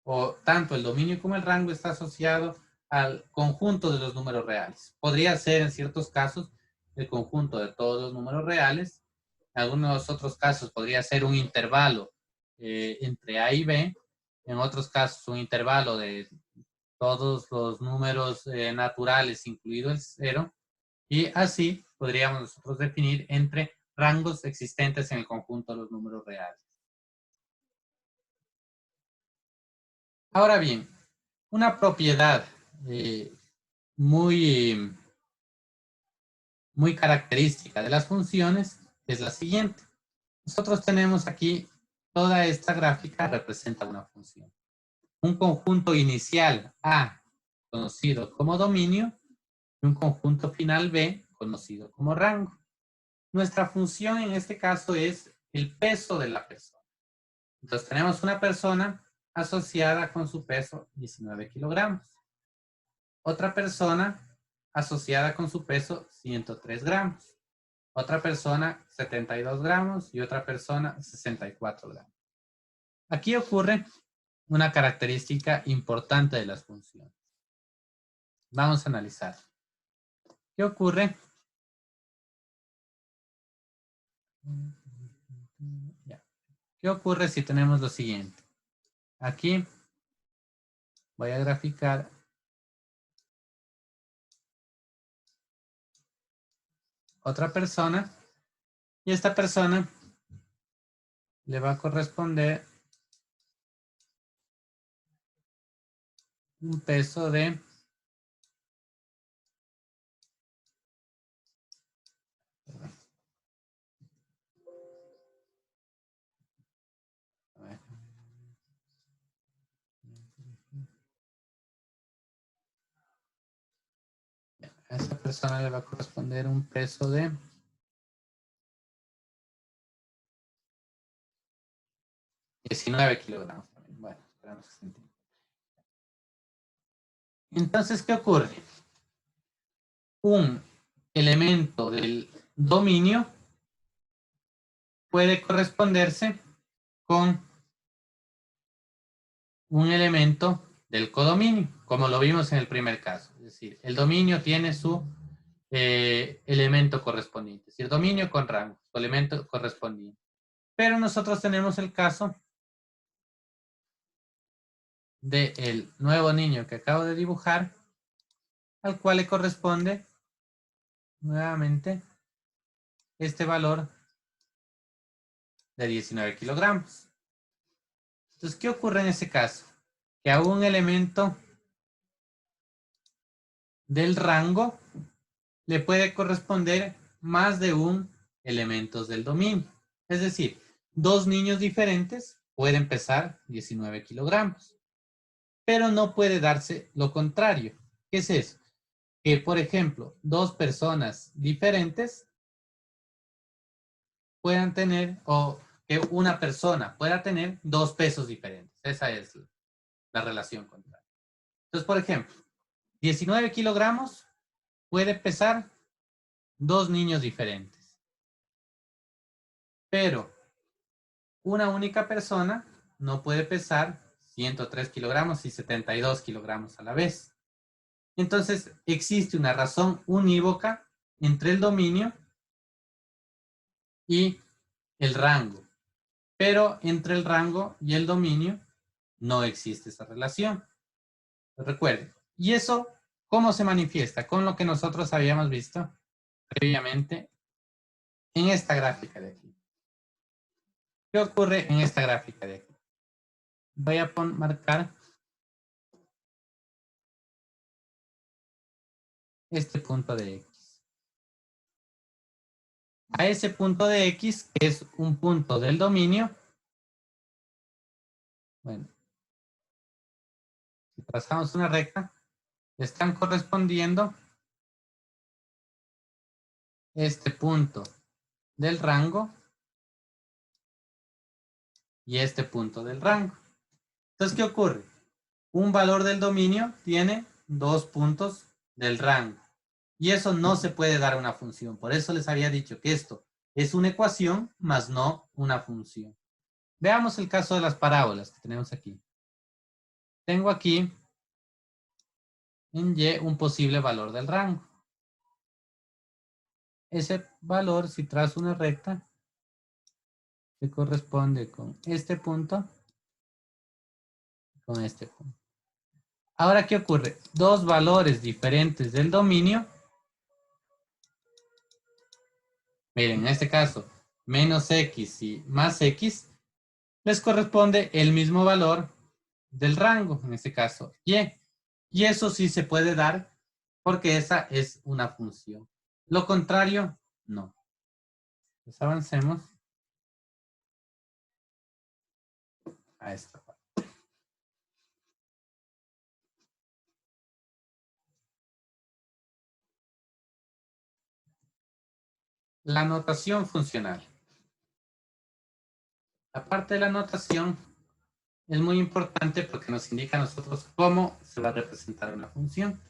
S1: o tanto el dominio como el rango está asociado al conjunto de los números reales. Podría ser en ciertos casos el conjunto de todos los números reales. En algunos otros casos podría ser un intervalo entre A y B. En otros casos un intervalo de todos los números naturales, incluido el 0. Y así podríamos nosotros definir entre rangos existentes en el conjunto de los números reales. Ahora bien, una propiedad muy característica de las funciones es la siguiente. Nosotros tenemos aquí, toda esta gráfica representa una función. Un conjunto inicial A, conocido como dominio, y un conjunto final B, conocido como rango. Nuestra función en este caso es el peso de la persona. Entonces tenemos una persona asociada con su peso 19 kilogramos. Otra persona asociada con su peso 103 gramos. Otra persona 72 gramos y otra persona 64 gramos. Aquí ocurre una característica importante de las funciones. Vamos a analizar. ¿Qué ocurre? ¿Qué ocurre si tenemos lo siguiente? Aquí voy a graficar otra persona y esta persona le va a corresponder un peso de a esa persona le va a corresponder un peso de 19 kilogramos. Bueno, esperamos que se entienda. Entonces, ¿qué ocurre? Un elemento del dominio puede corresponderse con un elemento del codominio, como lo vimos en el primer caso. Es decir, el dominio tiene su elemento correspondiente. Es decir, dominio con rango, su elemento correspondiente. Pero nosotros tenemos el caso del nuevo niño que acabo de dibujar, al cual le corresponde nuevamente este valor de 19 kilogramos. Entonces, ¿qué ocurre en ese caso? Que a un elemento del rango le puede corresponder más de un elementos del dominio. Es decir, dos niños diferentes pueden pesar 19 kilogramos. Pero no puede darse lo contrario. ¿Qué es eso? Que, por ejemplo, dos personas diferentes puedan tener, o que una persona pueda tener dos pesos diferentes. Esa es la relación contraria. Entonces, por ejemplo, 19 kilogramos puede pesar dos niños diferentes. Pero una única persona no puede pesar 103 kilogramos y 72 kilogramos a la vez. Entonces, existe una razón unívoca entre el dominio y el rango. Pero entre el rango y el dominio no existe esa relación. Recuerden. ¿Y eso cómo se manifiesta? Con lo que nosotros habíamos visto previamente en esta gráfica de aquí. ¿Qué ocurre en esta gráfica de aquí? Voy a marcar este punto de X. A ese punto de X, que es un punto del dominio, bueno, si trazamos una recta, le están correspondiendo este punto del rango y este punto del rango. Entonces, ¿qué ocurre? Un valor del dominio tiene dos puntos del rango. Y eso no se puede dar a una función. Por eso les había dicho que esto es una ecuación, más no una función. Veamos el caso de las parábolas que tenemos aquí. Tengo aquí en Y un posible valor del rango. Ese valor, si trazo una recta, se corresponde con este punto y con este punto. Ahora, ¿qué ocurre? Dos valores diferentes del dominio. Miren, en este caso, menos X y más X, les corresponde el mismo valor del rango, en este caso, Y. Y eso sí se puede dar porque esa es una función. Lo contrario, no. Pues avancemos a esta parte. La notación funcional. La parte de la notación es muy importante porque nos indica a nosotros cómo se va a representar una función.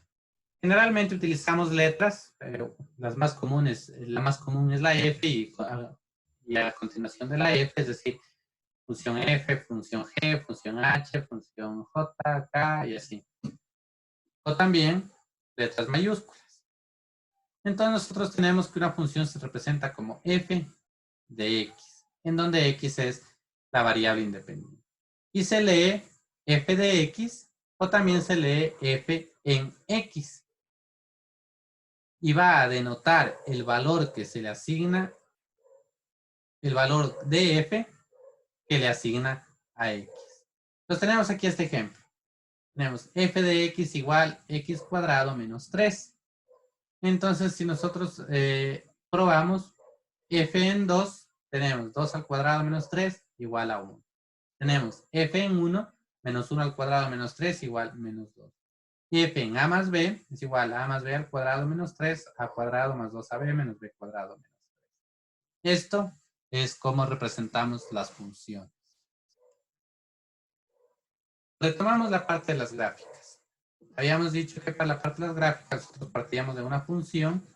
S1: Generalmente utilizamos letras, pero las más comunes, la más común es la F y a continuación de la F, es decir, función F, función G, función H, función J, K y así. O también letras mayúsculas. Entonces nosotros tenemos que una función se representa como F de X, en donde X es la variable independiente. Y se lee F de X o también se lee F en X. Y va a denotar el valor que se le asigna, el valor de F que le asigna a X. Entonces tenemos aquí este ejemplo. tenemos f de x igual x cuadrado menos 3. Entonces, si nosotros probamos f en 2, tenemos 2 al cuadrado menos 3 igual a 1. Tenemos f en 1 menos 1 al cuadrado menos 3 igual menos 2. Y f en a más b es igual a más b al cuadrado menos 3, a cuadrado más 2ab menos b cuadrado menos 3. Esto es como representamos las funciones. Retomamos la parte de las gráficas. Habíamos dicho que para la parte de las gráficas nosotros partíamos de una función.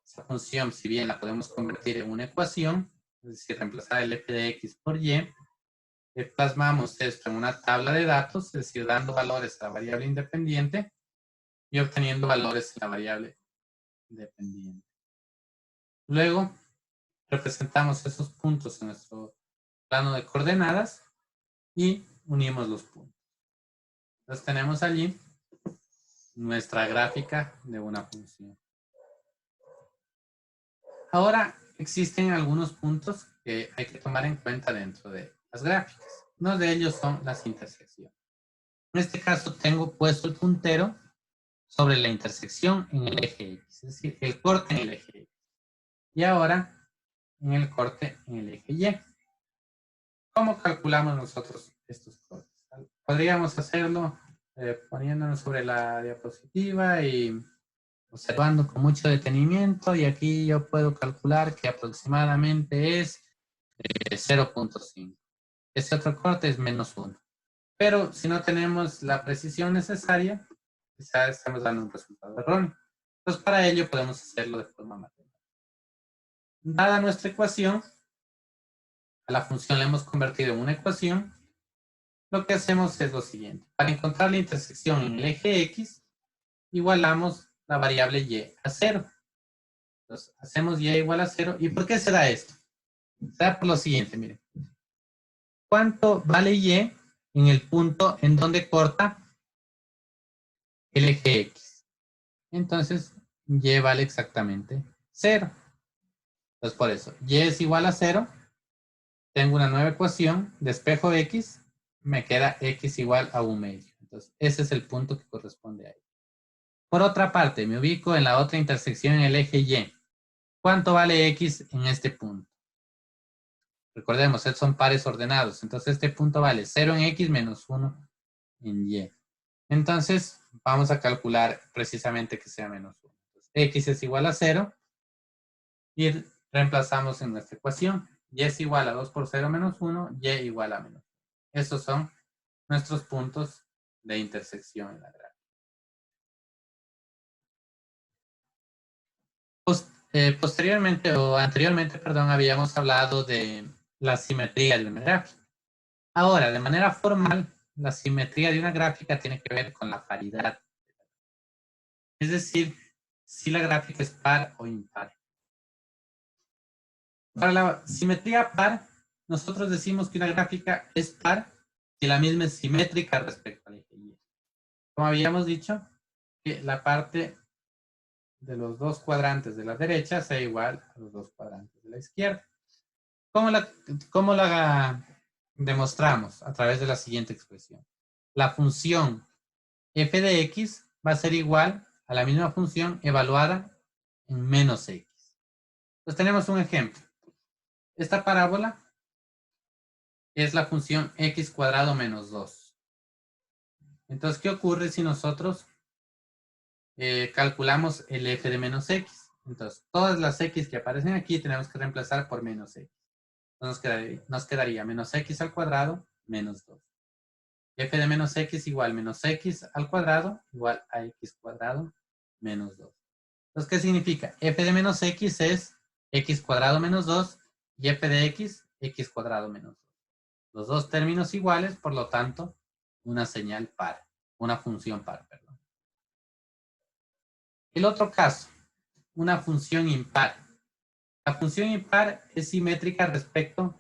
S1: Esa función, si bien la podemos convertir en una ecuación, es decir, reemplazar el f de x por y, plasmamos esto en una tabla de datos, es decir, dando valores a la variable independiente y obteniendo valores en la variable dependiente. Luego, representamos esos puntos en nuestro plano de coordenadas y unimos los puntos. Entonces tenemos allí nuestra gráfica de una función. Ahora existen algunos puntos que hay que tomar en cuenta dentro de las gráficas. Uno de ellos son las intersecciones. En este caso tengo puesto el puntero sobre la intersección en el eje X, es decir, el corte en el eje X. Y ahora en el corte en el eje Y. ¿Cómo calculamos nosotros estos cortes? Podríamos hacerlo poniéndonos sobre la diapositiva y observando con mucho detenimiento, y aquí yo puedo calcular que aproximadamente es 0.5. Este otro corte es menos 1. Pero si no tenemos la precisión necesaria, quizás estamos dando un resultado erróneo. Entonces, para ello podemos hacerlo de forma matemática. Dada nuestra ecuación, a la función la hemos convertido en una ecuación. Lo que hacemos es lo siguiente. Para encontrar la intersección en el eje X, igualamos la variable y a 0. Entonces, hacemos y igual a 0. ¿Y por qué se da esto? Se da por lo siguiente, miren. ¿Cuánto vale y en el punto en donde corta el eje X? Entonces, y vale exactamente 0. Entonces, por eso, y es igual a 0. Tengo una nueva ecuación, despejo X, me queda X igual a 1/2. Entonces, ese es el punto que corresponde ahí. Por otra parte, me ubico en la otra intersección en el eje Y. ¿Cuánto vale X en este punto? Recordemos, son pares ordenados. Entonces, este punto vale 0 en X menos 1 en Y. Entonces, vamos a calcular precisamente que sea menos 1. Entonces, X es igual a 0 y reemplazamos en nuestra ecuación. Y es igual a 2 por 0 menos 1, Y igual a menos 1. Estos son nuestros puntos de intersección en la gráfica. Posteriormente o anteriormente, perdón, habíamos hablado de la simetría de una gráfica. Ahora, de manera formal, la simetría de una gráfica tiene que ver con la paridad. Es decir, si la gráfica es par o impar. Para la simetría par, nosotros decimos que una gráfica es par si la misma es simétrica respecto al eje Y. Como habíamos dicho, que la parte de los dos cuadrantes de la derecha sea igual a los dos cuadrantes de la izquierda. ¿Cómo la demostramos? A través de la siguiente expresión. La función f de x va a ser igual a la misma función evaluada en menos x. Entonces tenemos un ejemplo. Esta parábola es la función x cuadrado menos 2. Entonces, ¿qué ocurre si nosotros calculamos el f de menos x? Entonces, todas las x que aparecen aquí tenemos que reemplazar por menos x. Entonces, nos quedaría menos x al cuadrado menos 2. F de menos x igual menos x al cuadrado igual a x cuadrado menos 2. Entonces, ¿qué significa? F de menos x es x cuadrado menos 2 y f de x, x cuadrado menos 2. Los dos términos iguales, por lo tanto, una señal par, una función par, perdón. El otro caso, una función impar. La función impar es simétrica respecto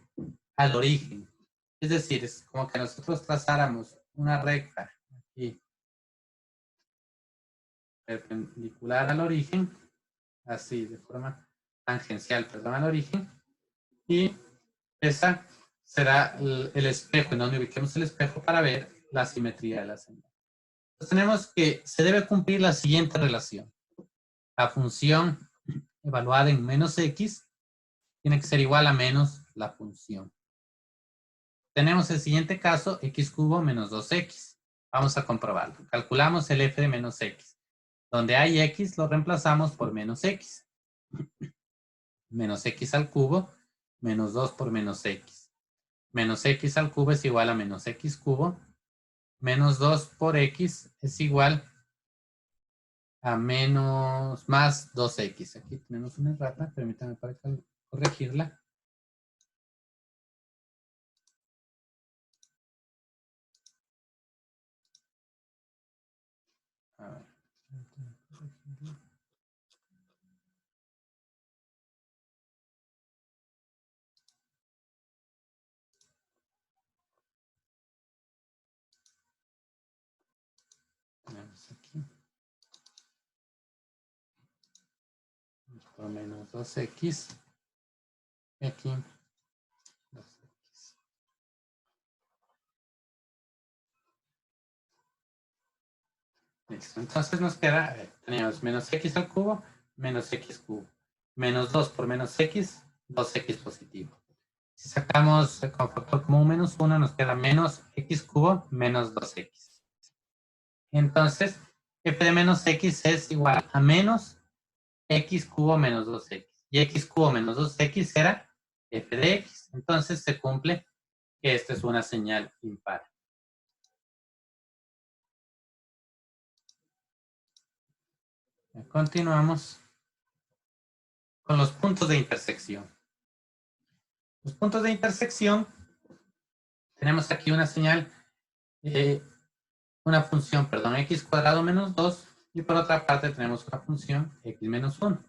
S1: al origen. Es decir, es como que nosotros trazáramos una recta aquí, perpendicular al origen, así, de forma tangencial, perdón, al origen, y esa será el espejo, en donde ubiquemos el espejo para ver la simetría de la señal. Entonces tenemos que se debe cumplir la siguiente relación. La función evaluada en menos x tiene que ser igual a menos la función. Tenemos el siguiente caso, x cubo menos 2x. Vamos a comprobarlo. Calculamos el f de menos x. Donde hay x lo reemplazamos por menos x. Menos x al cubo menos 2 por menos x. Menos x al cubo es igual a menos x cubo. Menos 2 por x es igual a menos más 2x. Aquí tenemos una errata, permítanme para corregirla. A ver. Tenemos aquí. Por menos 2x. Y aquí 2x. Listo. Entonces nos queda, tenemos menos x al cubo, menos x cubo. Menos 2 por menos x, 2x positivo. Si sacamos como factor común menos 1, nos queda menos x cubo menos 2x. Entonces, f de menos x es igual a menos x cubo menos 2x. Y x cubo menos 2x será f de x. Entonces se cumple que esta es una señal impar. Continuamos con los puntos de intersección. Los puntos de intersección, tenemos aquí una señal, una función, perdón, x cuadrado menos 2, y por otra parte tenemos una función x menos 1.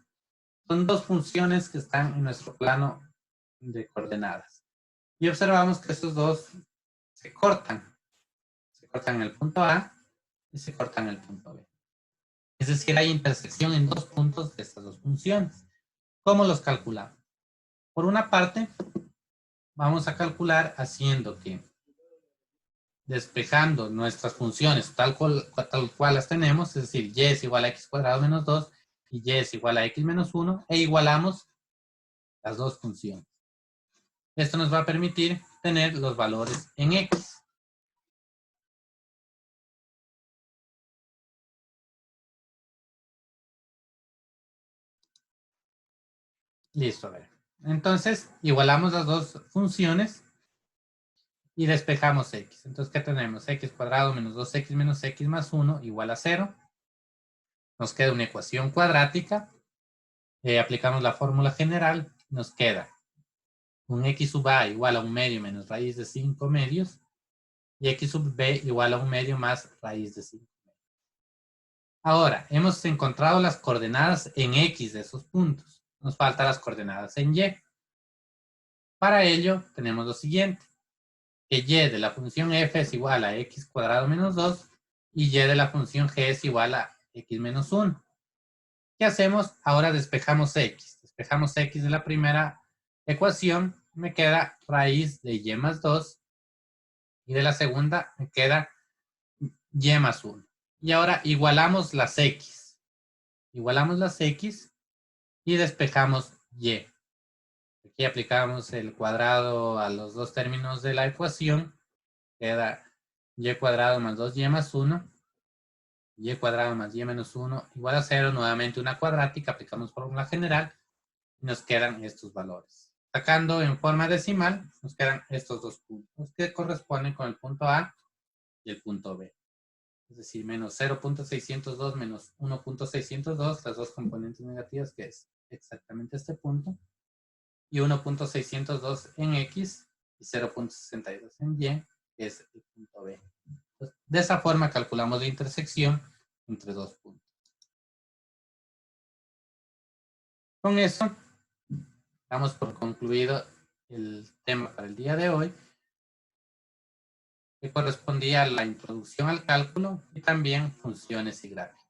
S1: Son dos funciones que están en nuestro plano de coordenadas. Y observamos que estos dos se cortan. Se cortan en el punto A y se cortan en el punto B. Es decir, hay intersección en dos puntos de estas dos funciones. ¿Cómo los calculamos? Por una parte, vamos a calcular haciendo que despejando nuestras funciones tal cual las tenemos, es decir, y es igual a x cuadrado menos 2 y y es igual a x menos 1, e igualamos las dos funciones. Esto nos va a permitir tener los valores en x. Listo, a ver. Entonces, igualamos las dos funciones y despejamos x. Entonces, ¿qué tenemos? X cuadrado menos 2x menos x más 1 igual a 0. Nos queda una ecuación cuadrática. Aplicamos la fórmula general. Nos queda un x sub a igual a 1 medio menos raíz de 5 medios. Y x sub b igual a 1 medio más raíz de 5 medios. Ahora, hemos encontrado las coordenadas en x de esos puntos. Nos faltan las coordenadas en y. Para ello, tenemos lo siguiente. Que y de la función f es igual a x cuadrado menos 2 y y de la función g es igual a x menos 1. ¿Qué hacemos? Ahora despejamos x. Despejamos x de la primera ecuación. Me queda raíz de y más 2 y de la segunda me queda y más 1. Y ahora igualamos las x. Igualamos las x y despejamos y. Aquí aplicamos el cuadrado a los dos términos de la ecuación. Queda y cuadrado más 2y más 1. Y cuadrado más y menos 1 igual a 0. Nuevamente una cuadrática. Aplicamos fórmula general. Y nos quedan estos valores. Sacando en forma decimal, nos quedan estos dos puntos que corresponden con el punto A y el punto B. Es decir, menos 0.602 menos 1.602, las dos componentes negativas, que es exactamente este punto. Y 1.602 en X y 0.62 en Y, que es el punto B. Entonces, de esa forma calculamos la intersección entre dos puntos. Con eso, damos por concluido el tema para el día de hoy, que correspondía a la introducción al cálculo y también funciones y gráficas.